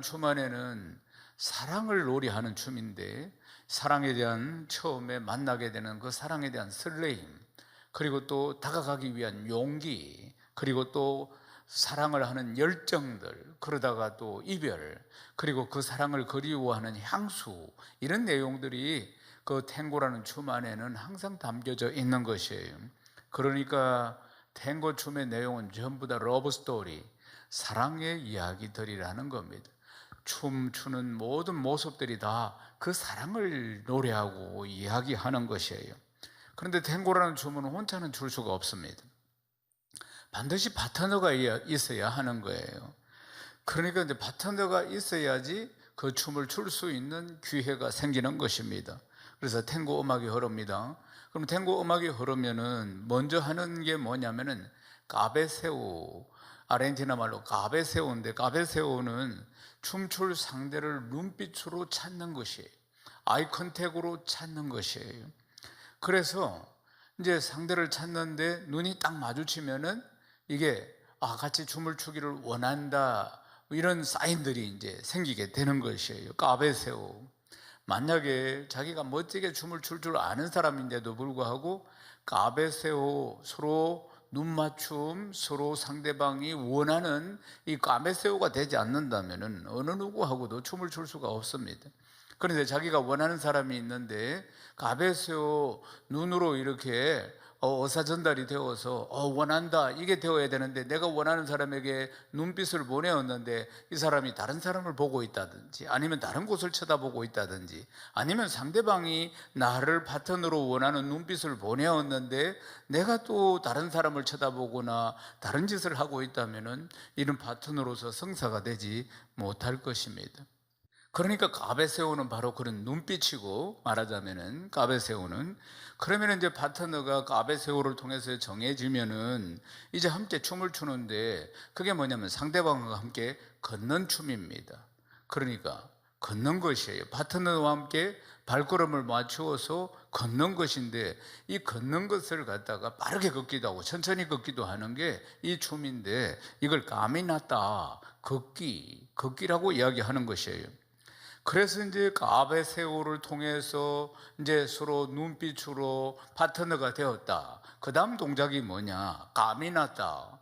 춤 안에는 사랑을 놀이하는 춤인데, 사랑에 대한 처음에 만나게 되는 그 사랑에 대한 설레임, 그리고 또 다가가기 위한 용기, 그리고 또 사랑을 하는 열정들, 그러다가 또 이별, 그리고 그 사랑을 그리워하는 향수, 이런 내용들이 그 탱고라는 춤 안에는 항상 담겨져 있는 것이에요. 그러니까 탱고 춤의 내용은 전부 다 러브 스토리, 사랑의 이야기들이라는 겁니다. 춤추는 모든 모습들이 다 그 사랑을 노래하고 이야기하는 것이에요. 그런데 탱고라는 춤은 혼자는 출 수가 없습니다. 반드시 파트너가 있어야 하는 거예요. 그러니까 이제 파트너가 있어야지 그 춤을 출 수 있는 기회가 생기는 것입니다. 그래서 탱고 음악이 흐릅니다. 그럼 탱고 음악이 흐르면은 먼저 하는 게 뭐냐면은 까베세오, 아르헨티나 말로 까베세오인데, 까베세오는 춤출 상대를 눈빛으로 찾는 것이에요. 아이 컨택으로 찾는 것이에요. 그래서 이제 상대를 찾는데 눈이 딱 마주치면은 이게 같이 춤을 추기를 원한다, 이런 사인들이 이제 생기게 되는 것이에요. 까베세오. 만약에 자기가 멋지게 춤을 출 줄 아는 사람인데도 불구하고 까베세오, 서로 눈맞춤, 서로 상대방이 원하는 이 까베세오가 되지 않는다면 어느 누구하고도 춤을 출 수가 없습니다. 그런데 자기가 원하는 사람이 있는데 까베세오, 눈으로 이렇게 의사전달이 되어서 원한다, 이게 되어야 되는데 내가 원하는 사람에게 눈빛을 보내었는데 이 사람이 다른 사람을 보고 있다든지, 아니면 다른 곳을 쳐다보고 있다든지, 아니면 상대방이 나를 파트너로 원하는 눈빛을 보내었는데 내가 또 다른 사람을 쳐다보거나 다른 짓을 하고 있다면 이런 파트너로서 성사가 되지 못할 것입니다. 그러니까 까베세오는 바로 그런 눈빛이고, 말하자면은 까베세오는, 그러면 이제 파트너가 까베세오를 통해서 정해지면은 이제 함께 춤을 추는데, 그게 뭐냐면 상대방과 함께 걷는 춤입니다. 그러니까 걷는 것이에요. 파트너와 함께 발걸음을 맞추어서 걷는 것인데, 이 걷는 것을 갖다가 빠르게 걷기도 하고 천천히 걷기도 하는 게 이 춤인데, 이걸 까미나따, 걷기라고 이야기하는 것이에요. 그래서 이제 까베세오를 통해서 이제 서로 눈빛으로 파트너가 되었다. 그 다음 동작이 뭐냐? 까미나따.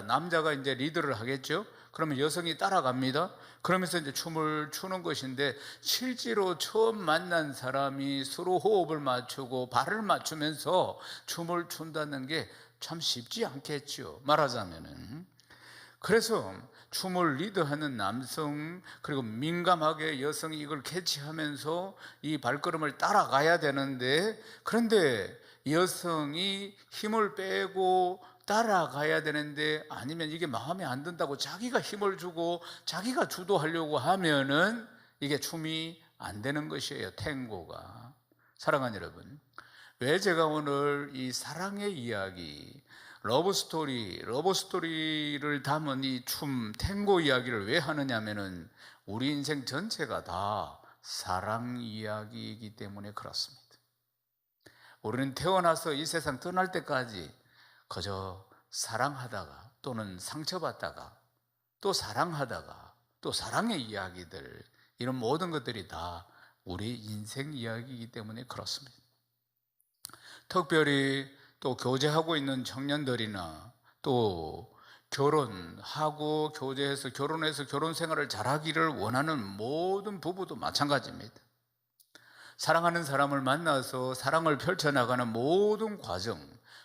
남자가 이제 리드를 하겠죠? 그러면 여성이 따라갑니다. 그러면서 이제 춤을 추는 것인데, 실제로 처음 만난 사람이 서로 호흡을 맞추고 발을 맞추면서 춤을 춘다는 게 참 쉽지 않겠죠, 말하자면은. 그래서 춤을 리드하는 남성, 그리고 민감하게 여성이 이걸 캐치하면서 이 발걸음을 따라가야 되는데, 그런데 여성이 힘을 빼고 따라가야 되는데, 아니면 이게 마음에 안 든다고 자기가 힘을 주고 자기가 주도하려고 하면은 이게 춤이 안 되는 것이에요, 탱고가. 사랑하는 여러분, 왜 제가 오늘 이 사랑의 이야기, 러브스토리를 담은 이 춤, 탱고 이야기를 왜 하느냐면은 우리 인생 전체가 다 사랑 이야기이기 때문에 그렇습니다. 우리는 태어나서 이 세상 떠날 때까지 그저 사랑하다가, 또는 상처받다가, 또 사랑하다가, 또 사랑의 이야기들, 이런 모든 것들이 다 우리 인생 이야기이기 때문에 그렇습니다. 특별히 또 교제하고 있는 청년들이나, 또 결혼하고 교제해서 결혼해서 결혼 생활을 잘하기를 원하는 모든 부부도 마찬가지입니다. 사랑하는 사람을 만나서 사랑을 펼쳐나가는 모든 과정,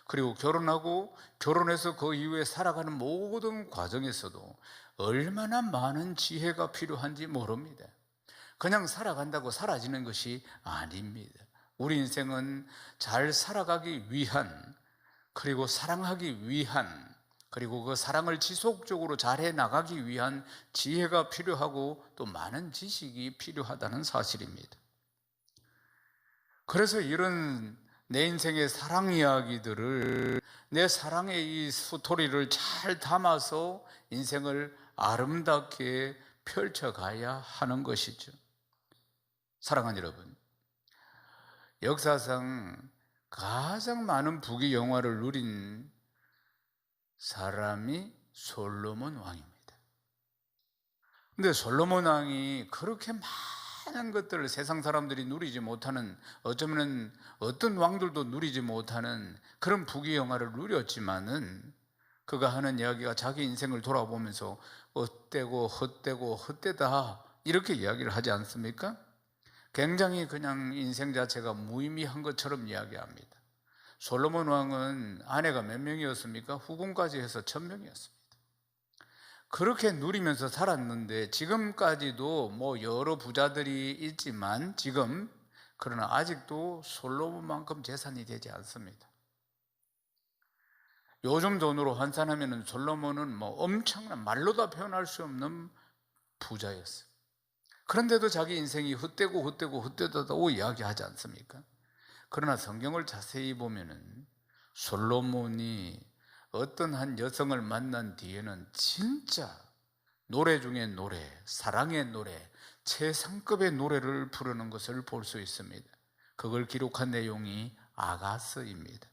그리고 결혼하고 결혼해서 그 이후에 살아가는 모든 과정에서도 얼마나 많은 지혜가 필요한지 모릅니다. 그냥 살아간다고 사라지는 것이 아닙니다. 우리 인생은 잘 살아가기 위한, 그리고 사랑하기 위한, 그리고 그 사랑을 지속적으로 잘해 나가기 위한 지혜가 필요하고 또 많은 지식이 필요하다는 사실입니다. 그래서 이런 내 인생의 사랑 이야기들을, 내 사랑의 이 스토리를 잘 담아서 인생을 아름답게 펼쳐가야 하는 것이죠. 사랑하는 여러분, 역사상 가장 많은 부귀 영화를 누린 사람이 솔로몬 왕입니다. 근데 솔로몬 왕이 그렇게 많은 것들을 세상 사람들이 누리지 못하는, 어쩌면 어떤 왕들도 누리지 못하는 그런 부귀영화를 누렸지만은, 그가 하는 이야기가 자기 인생을 돌아보면서 헛되고 헛되고 헛되다 이렇게 이야기를 하지 않습니까? 굉장히 그냥 인생 자체가 무의미한 것처럼 이야기합니다. 솔로몬 왕은 아내가 몇 명이었습니까? 후궁까지 해서 1000명이었습니다. 그렇게 누리면서 살았는데, 지금까지도 뭐 여러 부자들이 있지만 그러나 아직도 솔로몬만큼 재산이 되지 않습니다. 요즘 돈으로 환산하면 솔로몬은 뭐 엄청난, 말로 다 표현할 수 없는 부자였어요. 그런데도 자기 인생이 헛되고 헛되고 헛되다고 이야기하지 않습니까? 그러나 성경을 자세히 보면은 솔로몬이 어떤 한 여성을 만난 뒤에는 진짜 노래 중에 노래, 사랑의 노래, 최상급의 노래를 부르는 것을 볼 수 있습니다. 그걸 기록한 내용이 아가서입니다.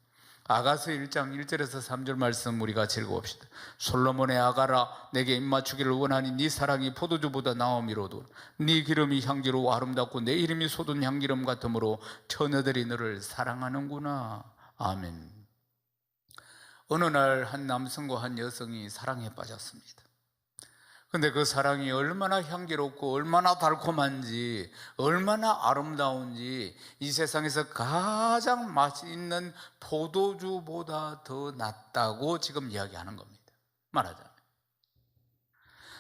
아가서 1장 1절에서 3절 말씀 우리 같이 읽어봅시다. 솔로몬의 아가라, 내게 입맞추기를 원하니 네 사랑이 포도주보다 나음이로도 네 기름이 향기로 아름답고 내 이름이 솟은 향기름 같으므로 처녀들이 너를 사랑하는구나. 아멘. 어느 날 한 남성과 한 여성이 사랑에 빠졌습니다. 근데 그 사랑이 얼마나 향기롭고 얼마나 달콤한지, 얼마나 아름다운지, 이 세상에서 가장 맛있는 포도주보다 더 낫다고 지금 이야기하는 겁니다. 말하자면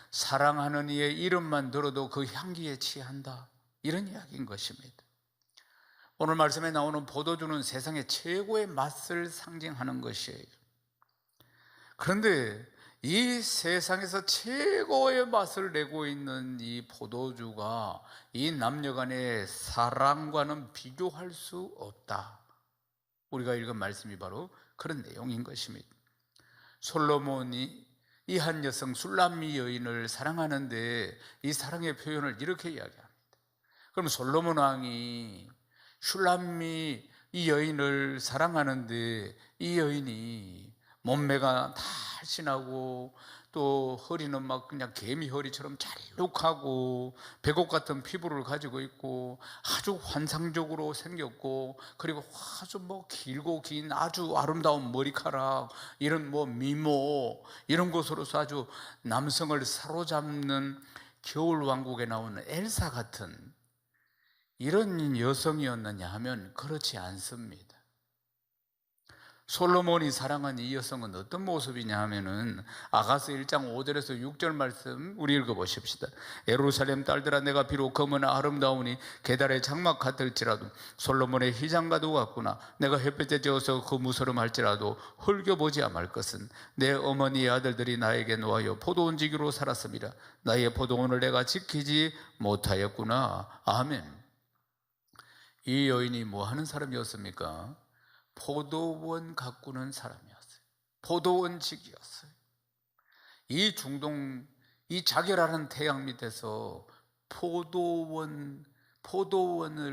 사랑하는 이의 이름만 들어도 그 향기에 취한다, 이런 이야기인 것입니다. 오늘 말씀에 나오는 포도주는 세상의 최고의 맛을 상징하는 것이에요. 그런데 이 세상에서 최고의 맛을 내고 있는 이 포도주가 이 남녀 간의 사랑과는 비교할 수 없다. 우리가 읽은 말씀이 바로 그런 내용인 것입니다. 솔로몬이 이 한 여성 술람미 여인을 사랑하는데 이 사랑의 표현을 이렇게 이야기합니다. 그럼 솔로몬 왕이 술람미 이 여인을 사랑하는데, 이 여인이 몸매가 날씬하고 또 허리는 막 그냥 개미 허리처럼 잘록하고 백옥 같은 피부를 가지고 있고 아주 환상적으로 생겼고, 그리고 아주 뭐 길고 긴 아주 아름다운 머리카락, 이런 뭐 미모, 이런 것으로서 아주 남성을 사로잡는 겨울왕국에 나오는 엘사 같은 이런 여성이었느냐 하면 그렇지 않습니다. 솔로몬이 사랑한 이 여성은 어떤 모습이냐 하면은 아가서 1장 5절에서 6절 말씀 우리 읽어보십시다. 예루살렘 딸들아, 내가 비록 검으나 아름다우니 계달의 장막 같을지라도 솔로몬의 희장과도 같구나. 내가 햇볕에 쬐어서 그 무서름할지라도 헐겨보지 않을 것은 내 어머니의 아들들이 나에게 놓아여 포도원 지기로 살았습니다. 나의 포도원을 내가 지키지 못하였구나. 아멘. 이 여인이 뭐 하는 사람이었습니까? 포도원 가꾸는 사람이었어요. 포도원직이었어요. 이 중동, 이 자결하는 태양 밑에서 포도원을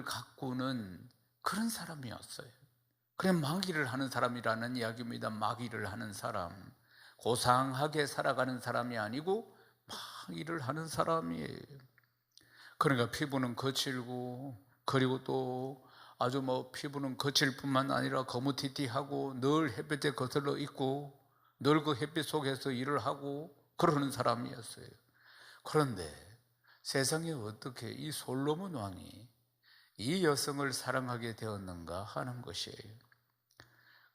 가꾸는 그런 사람이었어요. 그냥 마기를 하는 사람이라는 이야기입니다. 마기를 하는 사람, 고상하게 살아가는 사람이 아니고 마기를 하는 사람이에요. 그러니까 피부는 거칠고, 그리고 또 아주 뭐 피부는 거칠 뿐만 아니라 거무튀튀하고 늘 햇볕에 거슬러 있고 늘 그 햇빛 속에서 일을 하고 그러는 사람이었어요. 그런데 세상에 어떻게 이 솔로몬 왕이 이 여성을 사랑하게 되었는가 하는 것이에요.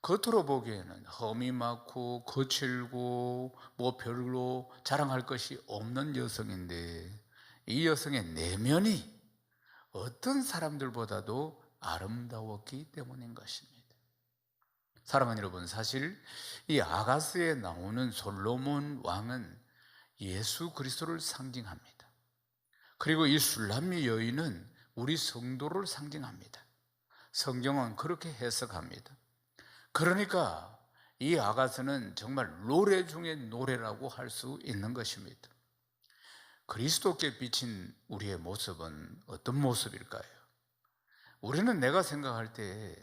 겉으로 보기에는 험이 많고 거칠고 뭐 별로 자랑할 것이 없는 여성인데, 이 여성의 내면이 어떤 사람들보다도 아름다웠기 때문인 것입니다. 사랑하는 여러분, 사실 이 아가스에 나오는 솔로몬 왕은 예수 그리스도를 상징합니다. 그리고 이 술람미 여인은 우리 성도를 상징합니다. 성경은 그렇게 해석합니다. 그러니까 이 아가스는 정말 노래 중에 노래라고 할 수 있는 것입니다. 그리스도께 비친 우리의 모습은 어떤 모습일까요? 우리는 내가 생각할 때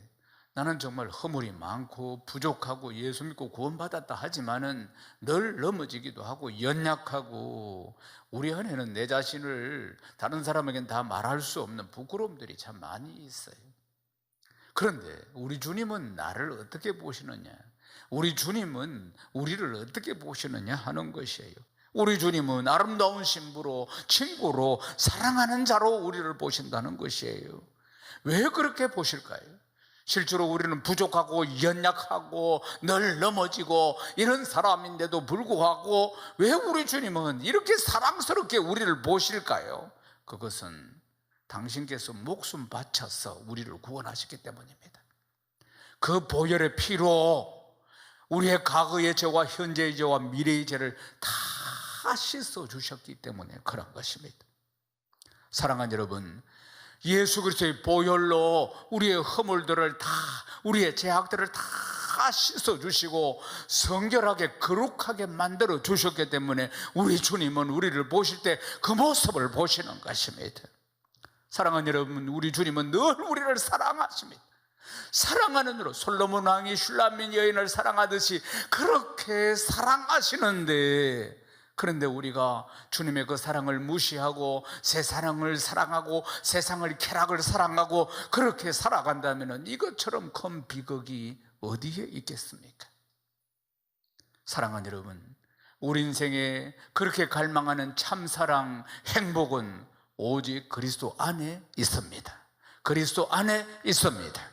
나는 정말 허물이 많고 부족하고 예수 믿고 구원받았다 하지만은 늘 넘어지기도 하고 연약하고 우리 안에는 내 자신을 다른 사람에겐 다 말할 수 없는 부끄러움들이 참 많이 있어요. 그런데 우리 주님은 나를 어떻게 보시느냐, 우리 주님은 우리를 어떻게 보시느냐 하는 것이에요. 우리 주님은 아름다운 신부로, 친구로, 사랑하는 자로 우리를 보신다는 것이에요. 왜 그렇게 보실까요? 실제로 우리는 부족하고 연약하고 늘 넘어지고 이런 사람인데도 불구하고 왜 우리 주님은 이렇게 사랑스럽게 우리를 보실까요? 그것은 당신께서 목숨 바쳐서 우리를 구원하셨기 때문입니다. 그 보혈의 피로 우리의 과거의 죄와 현재의 죄와 미래의 죄를 다 씻어 주셨기 때문에 그런 것입니다. 사랑하는 여러분, 예수 그리스도의 보혈로 우리의 허물들을 다, 우리의 죄악들을 다 씻어 주시고 성결하게 거룩하게 만들어 주셨기 때문에 우리 주님은 우리를 보실 때 그 모습을 보시는 것입니다. 사랑하는 여러분, 우리 주님은 늘 우리를 사랑하십니다. 사랑하는 대로 솔로몬 왕이 슐라민 여인을 사랑하듯이 그렇게 사랑하시는데, 그런데 우리가 주님의 그 사랑을 무시하고 새 사랑을 사랑하고 세상을 쾌락을 사랑하고 그렇게 살아간다면 이것처럼 큰 비극이 어디에 있겠습니까? 사랑하는 여러분, 우리 인생에 그렇게 갈망하는 참사랑, 행복은 오직 그리스도 안에 있습니다. 그리스도 안에 있습니다.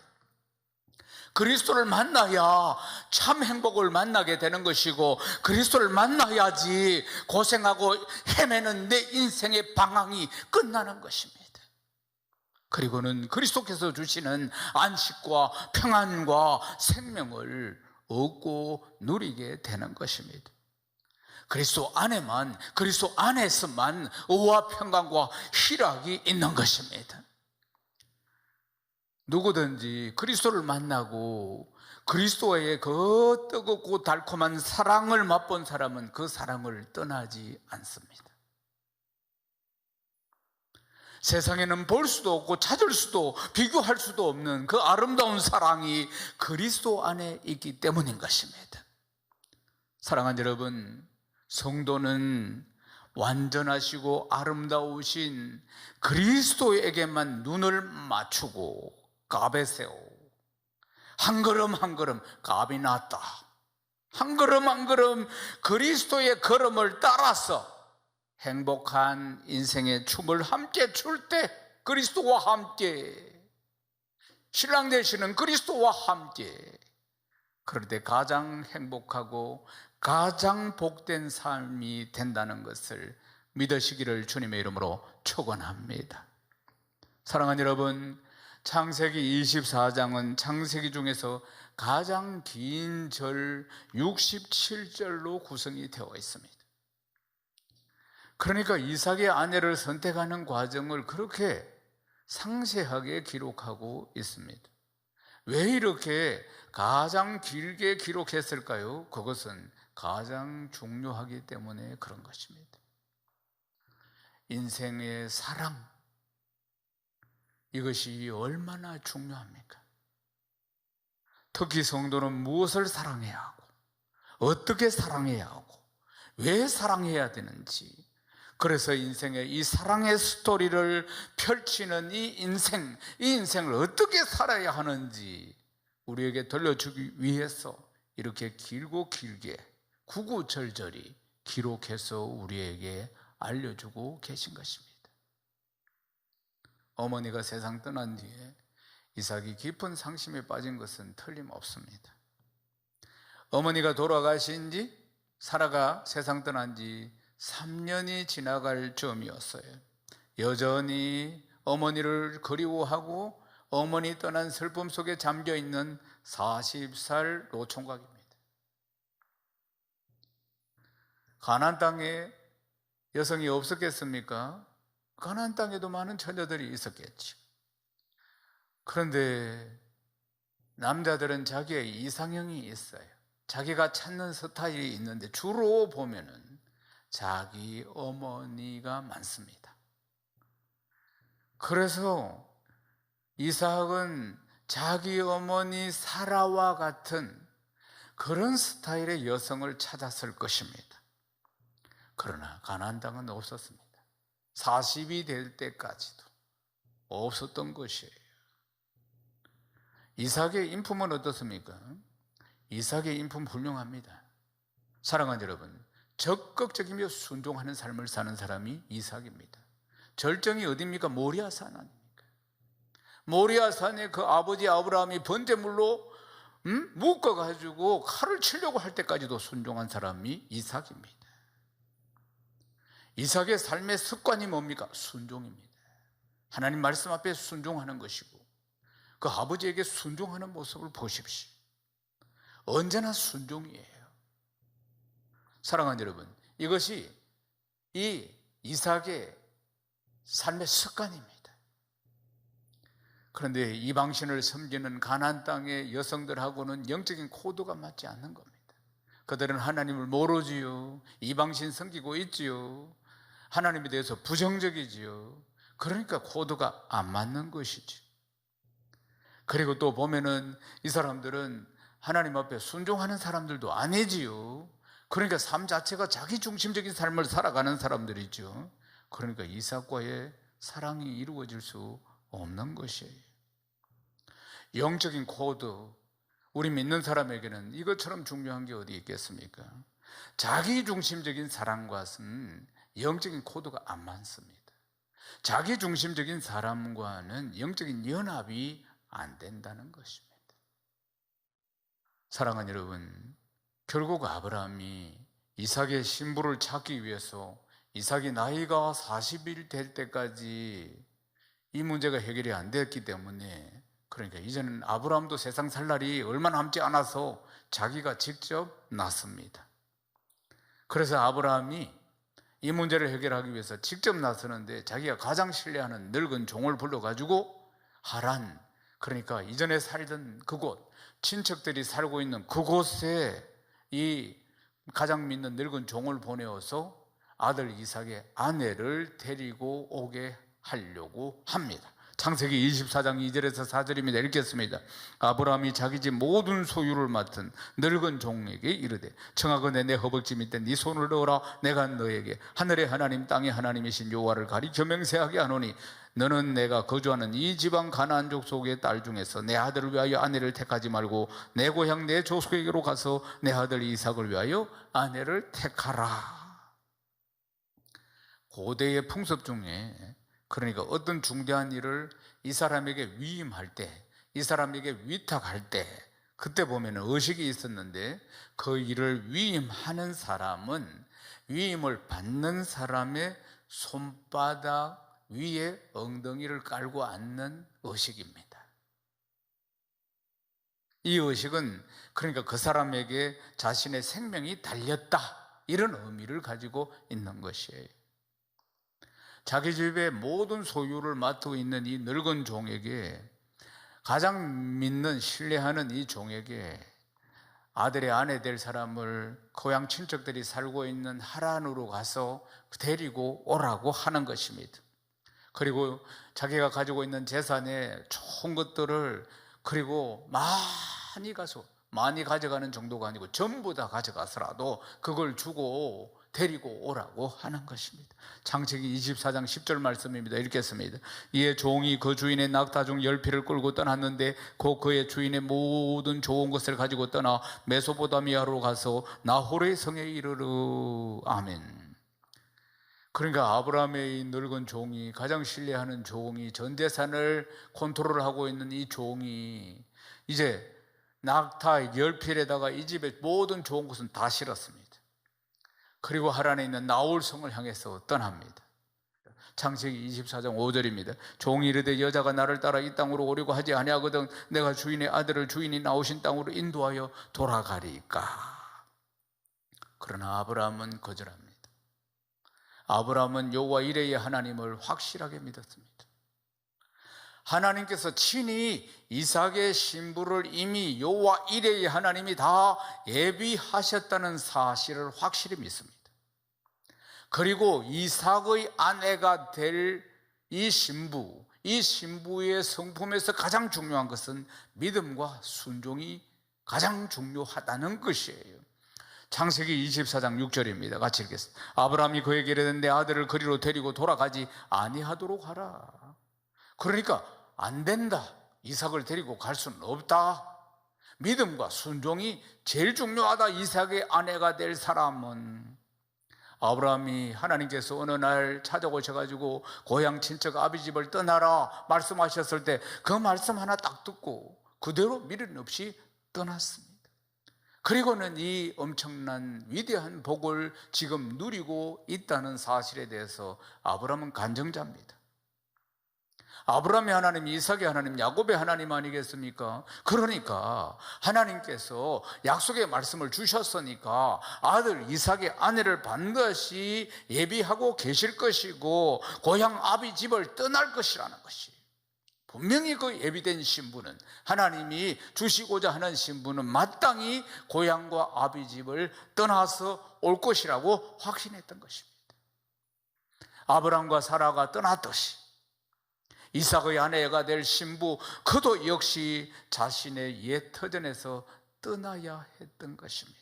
그리스도를 만나야 참 행복을 만나게 되는 것이고, 그리스도를 만나야지 고생하고 헤매는 내 인생의 방황이 끝나는 것입니다. 그리고는 그리스도께서 주시는 안식과 평안과 생명을 얻고 누리게 되는 것입니다. 그리스도 안에만, 그리스도 안에서만 의와 평강과 희락이 있는 것입니다. 누구든지 그리스도를 만나고 그리스도의 그 뜨겁고 달콤한 사랑을 맛본 사람은 그 사랑을 떠나지 않습니다. 세상에는 볼 수도 없고 찾을 수도 비교할 수도 없는 그 아름다운 사랑이 그리스도 안에 있기 때문인 것입니다. 사랑하는 여러분, 성도는 완전하시고 아름다우신 그리스도에게만 눈을 맞추고 값에 세워 한 걸음 한 걸음 값이 났다, 한 걸음 한 걸음 그리스도의 걸음을 따라서 행복한 인생의 춤을 함께 출 때 그리스도와 함께, 신랑 되시는 그리스도와 함께, 그럴 때 가장 행복하고 가장 복된 삶이 된다는 것을 믿으시기를 주님의 이름으로 축원합니다. 사랑하는 여러분, 창세기 24장은 창세기 중에서 가장 긴 절 67절로 구성이 되어 있습니다. 그러니까 이삭의 아내를 선택하는 과정을 그렇게 상세하게 기록하고 있습니다. 왜 이렇게 가장 길게 기록했을까요? 그것은 가장 중요하기 때문에 그런 것입니다. 인생의 사랑, 이것이 얼마나 중요합니까? 특히 성도는 무엇을 사랑해야 하고 어떻게 사랑해야 하고 왜 사랑해야 되는지, 그래서 인생의 이 사랑의 스토리를 펼치는 이 인생을 어떻게 살아야 하는지 우리에게 들려주기 위해서 이렇게 길고 길게 구구절절히 기록해서 우리에게 알려주고 계신 것입니다. 어머니가 세상 떠난 뒤에 이삭이 깊은 상심에 빠진 것은 틀림없습니다. 어머니가 돌아가신 지, 사라가 세상 떠난 지 3년이 지나갈 즈음이었어요. 여전히 어머니를 그리워하고 어머니 떠난 슬픔 속에 잠겨있는 40살 노총각입니다. 가나안 땅에 여성이 없었겠습니까? 가나안 땅에도 많은 처녀들이 있었겠죠. 그런데 남자들은 자기의 이상형이 있어요. 자기가 찾는 스타일이 있는데 주로 보면은 자기 어머니가 많습니다. 그래서 이삭은 자기 어머니 사라와 같은 그런 스타일의 여성을 찾았을 것입니다. 그러나 가나안 땅은 없었습니다. 40이 될 때까지도 없었던 것이에요. 이삭의 인품은 어떻습니까? 이삭의 인품 훌륭합니다. 사랑하는 여러분, 적극적이며 순종하는 삶을 사는 사람이 이삭입니다. 절정이 어디입니까? 모리아산 아닙니까? 모리아산에 그 아버지 아브라함이 번제물로 묶어가지고 칼을 치려고 할 때까지도 순종한 사람이 이삭입니다. 이삭의 삶의 습관이 뭡니까? 순종입니다. 하나님 말씀 앞에 순종하는 것이고, 그 아버지에게 순종하는 모습을 보십시오. 언제나 순종이에요. 사랑하는 여러분, 이것이 이 이삭의 삶의 습관입니다. 그런데 이방신을 섬기는 가나안 땅의 여성들하고는 영적인 코드가 맞지 않는 겁니다. 그들은 하나님을 모르지요. 이방신 섬기고 있지요. 하나님에 대해서 부정적이지요. 그러니까 코드가 안 맞는 것이죠. 그리고 또 보면은 이 사람들은 하나님 앞에 순종하는 사람들도 아니지요. 그러니까 삶 자체가 자기 중심적인 삶을 살아가는 사람들이죠. 그러니까 이삭과의 사랑이 이루어질 수 없는 것이에요. 영적인 코드, 우리 믿는 사람에게는 이것처럼 중요한 게 어디 있겠습니까? 자기 중심적인 사랑과는 영적인 코드가 안 맞습니다. 자기 중심적인 사람과는 영적인 연합이 안 된다는 것입니다. 사랑하는 여러분, 결국 아브라함이 이삭의 신부를 찾기 위해서 이삭이 나이가 40일 될 때까지 이 문제가 해결이 안 됐기 때문에, 그러니까 이제는 아브라함도 세상 살 날이 얼마 남지 않아서 자기가 직접 나섭니다. 그래서 아브라함이 이 문제를 해결하기 위해서 직접 나서는데 자기가 가장 신뢰하는 늙은 종을 불러가지고 하란, 그러니까 이전에 살던 그곳, 친척들이 살고 있는 그곳에 이 가장 믿는 늙은 종을 보내어서 아들 이삭의 아내를 데리고 오게 하려고 합니다. 창세기 24장 2절에서 4절입니다. 읽겠습니다. 아브라함이 자기 집 모든 소유를 맡은 늙은 종에게 이르되, 청하건대 내 허벅지 밑에 네 손을 넣어라. 내가 너에게 하늘의 하나님 땅의 하나님이신 여호와를 가리켜 맹세하게 하노니, 너는 내가 거주하는 이 지방 가나안 족속의 딸 중에서 내 아들을 위하여 아내를 택하지 말고 내 고향 내 족속에게로 가서 내 아들 이삭을 위하여 아내를 택하라. 고대의 풍습 중에, 그러니까 어떤 중대한 일을 이 사람에게 위임할 때, 이 사람에게 위탁할 때, 그때 보면 의식이 있었는데, 그 일을 위임하는 사람은 위임을 받는 사람의 손바닥 위에 엉덩이를 깔고 앉는 의식입니다. 이 의식은 그러니까 그 사람에게 자신의 생명이 달렸다, 이런 의미를 가지고 있는 것이에요. 자기 집의 모든 소유를 맡고 있는 이 늙은 종에게, 가장 믿는 신뢰하는 이 종에게 아들의 아내 될 사람을 고향 친척들이 살고 있는 하란으로 가서 데리고 오라고 하는 것입니다. 그리고 자기가 가지고 있는 재산에 좋은 것들을, 그리고 많이 가져가는 정도가 아니고 전부 다 가져가서라도 그걸 주고 데리고 오라고 하는 것입니다. 창세기 24장 10절 말씀입니다. 읽겠습니다. 이에 종이 그 주인의 낙타 중 10匹를 끌고 떠났는데 곧 그의 주인의 모든 좋은 것을 가지고 떠나 메소포타미아로 가서 나홀의 성에 이르르. 아멘. 그러니까 아브라함의 이 늙은 종이, 가장 신뢰하는 종이, 전 재산을 컨트롤하고 있는 이 종이 이제 낙타 10匹에다가 이 집의 모든 좋은 것은 다 실었습니다. 그리고 하란에 있는 나홀성을 향해서 떠납니다. 창세기 24장 5절입니다. 종이 이르되, 여자가 나를 따라 이 땅으로 오려고 하지 아니하거든 내가 주인의 아들을 주인이 나오신 땅으로 인도하여 돌아가리까. 그러나 아브라함은 거절합니다. 아브라함은 여호와 이레의 하나님을 확실하게 믿었습니다. 하나님께서 친히 이삭의 신부를 이미 여호와 이레의 하나님이 다 예비하셨다는 사실을 확실히 믿습니다. 그리고 이삭의 아내가 될 이 신부, 이 이 신부의 성품에서 가장 중요한 것은 믿음과 순종이 가장 중요하다는 것이에요. 창세기 24장 6절입니다. 같이 읽겠습니다. 아브라함이 그에게 이르되 내 아들을 그리로 데리고 돌아가지 아니하도록 하라. 그러니까 안 된다, 이삭을 데리고 갈 수는 없다. 믿음과 순종이 제일 중요하다. 이삭의 아내가 될 사람은. 아브라함이 하나님께서 어느 날 찾아오셔가지고 고향 친척 아비집을 떠나라 말씀하셨을 때 그 말씀 하나 딱 듣고 그대로 미련 없이 떠났습니다. 그리고는 이 엄청난 위대한 복을 지금 누리고 있다는 사실에 대해서 아브라함은 간증자입니다. 아브라함의 하나님, 이삭의 하나님, 야곱의 하나님 아니겠습니까? 그러니까 하나님께서 약속의 말씀을 주셨으니까 아들 이삭의 아내를 반드시 예비하고 계실 것이고 고향 아비 집을 떠날 것이라는 것이, 분명히 그 예비된 신부는, 하나님이 주시고자 하는 신부는 마땅히 고향과 아비 집을 떠나서 올 것이라고 확신했던 것입니다. 아브라함과 사라가 떠났듯이 이삭의 아내가 될 신부, 그도 역시 자신의 옛 터전에서 떠나야 했던 것입니다.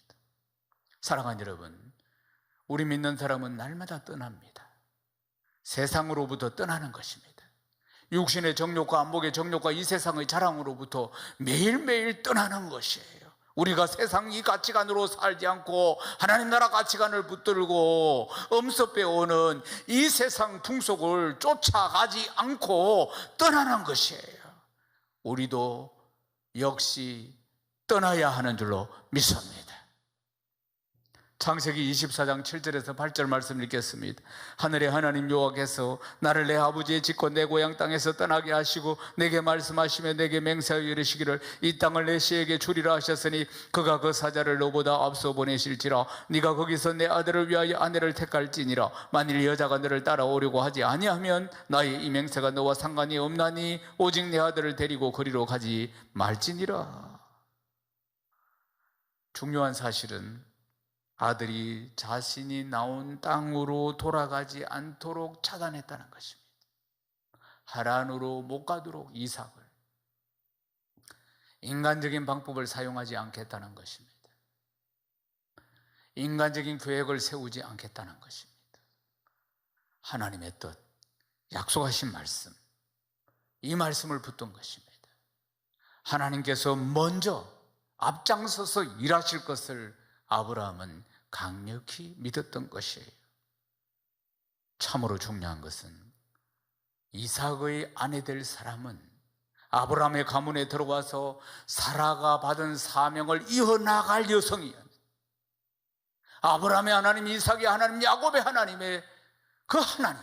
사랑하는 여러분, 우리 믿는 사람은 날마다 떠납니다. 세상으로부터 떠나는 것입니다. 육신의 정욕과 안목의 정욕과 이 세상의 자랑으로부터 매일매일 떠나는 것이에요. 우리가 세상 이 가치관으로 살지 않고 하나님 나라 가치관을 붙들고 엄습해오는 이 세상 풍속을 쫓아가지 않고 떠나는 것이에요. 우리도 역시 떠나야 하는 줄로 믿습니다. 창세기 24장 7절에서 8절 말씀 읽겠습니다. 하늘의 하나님 여호와께서 나를 내 아버지의 집과 내 고향 땅에서 떠나게 하시고 내게 말씀하시며 내게 맹세하여 이르시기를 이 땅을 내 씨에게 주리라 하셨으니 그가 그 사자를 너보다 앞서 보내실지라. 네가 거기서 내 아들을 위하여 아내를 택할지니라. 만일 여자가 너를 따라오려고 하지 아니하면 나의 이 맹세가 너와 상관이 없나니 오직 내 아들을 데리고 그리로 가지 말지니라. 중요한 사실은 아들이 자신이 나온 땅으로 돌아가지 않도록 차단했다는 것입니다. 하란으로 못 가도록 이삭을, 인간적인 방법을 사용하지 않겠다는 것입니다. 인간적인 계획을 세우지 않겠다는 것입니다. 하나님의 뜻, 약속하신 말씀, 이 말씀을 붙든 것입니다. 하나님께서 먼저 앞장서서 일하실 것을 아브라함은 강력히 믿었던 것이에요. 참으로 중요한 것은 이삭의 아내 될 사람은 아브라함의 가문에 들어와서 사라가 받은 사명을 이어나갈 여성이었는데, 아브라함의 하나님, 이삭의 하나님, 야곱의 하나님의 그 하나님,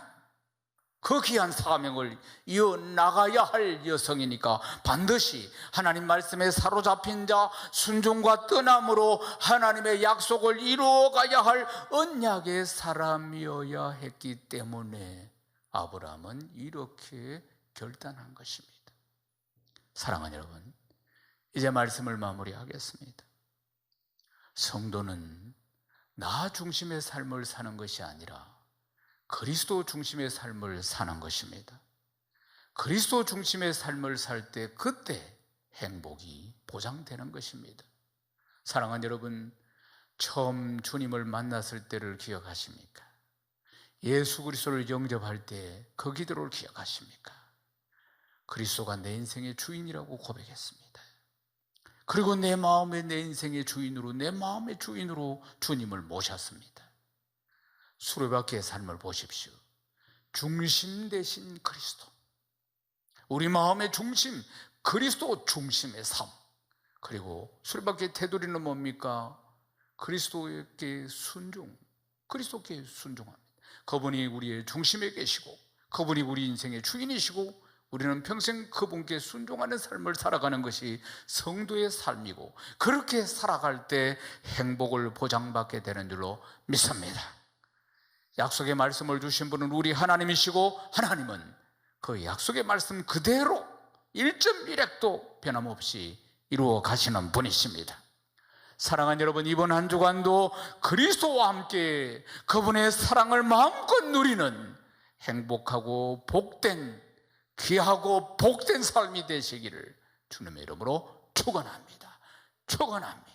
그 귀한 사명을 이어나가야 할 여성이니까 반드시 하나님 말씀에 사로잡힌 자, 순종과 떠남으로 하나님의 약속을 이루어가야 할 언약의 사람이어야 했기 때문에 아브라함은 이렇게 결단한 것입니다. 사랑하는 여러분, 이제 말씀을 마무리하겠습니다. 성도는 나 중심의 삶을 사는 것이 아니라 그리스도 중심의 삶을 사는 것입니다. 그리스도 중심의 삶을 살 때 그때 행복이 보장되는 것입니다. 사랑하는 여러분, 처음 주님을 만났을 때를 기억하십니까? 예수 그리스도를 영접할 때 그 기도를 기억하십니까? 그리스도가 내 인생의 주인이라고 고백했습니다. 그리고 내 마음에 내 인생의 주인으로, 내 마음의 주인으로 주님을 모셨습니다. 수레바퀴의 삶을 보십시오. 중심 대신 그리스도, 우리 마음의 중심, 그리스도 중심의 삶. 그리고 수레바퀴의 테두리는 뭡니까? 그리스도께 순종, 그리스도께 순종합니다. 그분이 우리의 중심에 계시고 그분이 우리 인생의 주인이시고 우리는 평생 그분께 순종하는 삶을 살아가는 것이 성도의 삶이고, 그렇게 살아갈 때 행복을 보장받게 되는 줄로 믿습니다. 약속의 말씀을 주신 분은 우리 하나님이시고, 하나님은 그 약속의 말씀 그대로 1.1획도 변함없이 이루어 가시는 분이십니다. 사랑하는 여러분, 이번 한 주간도 그리스도와 함께 그분의 사랑을 마음껏 누리는 행복하고 복된 귀하고 복된 삶이 되시기를 주님의 이름으로 축원합니다. 축원합니다.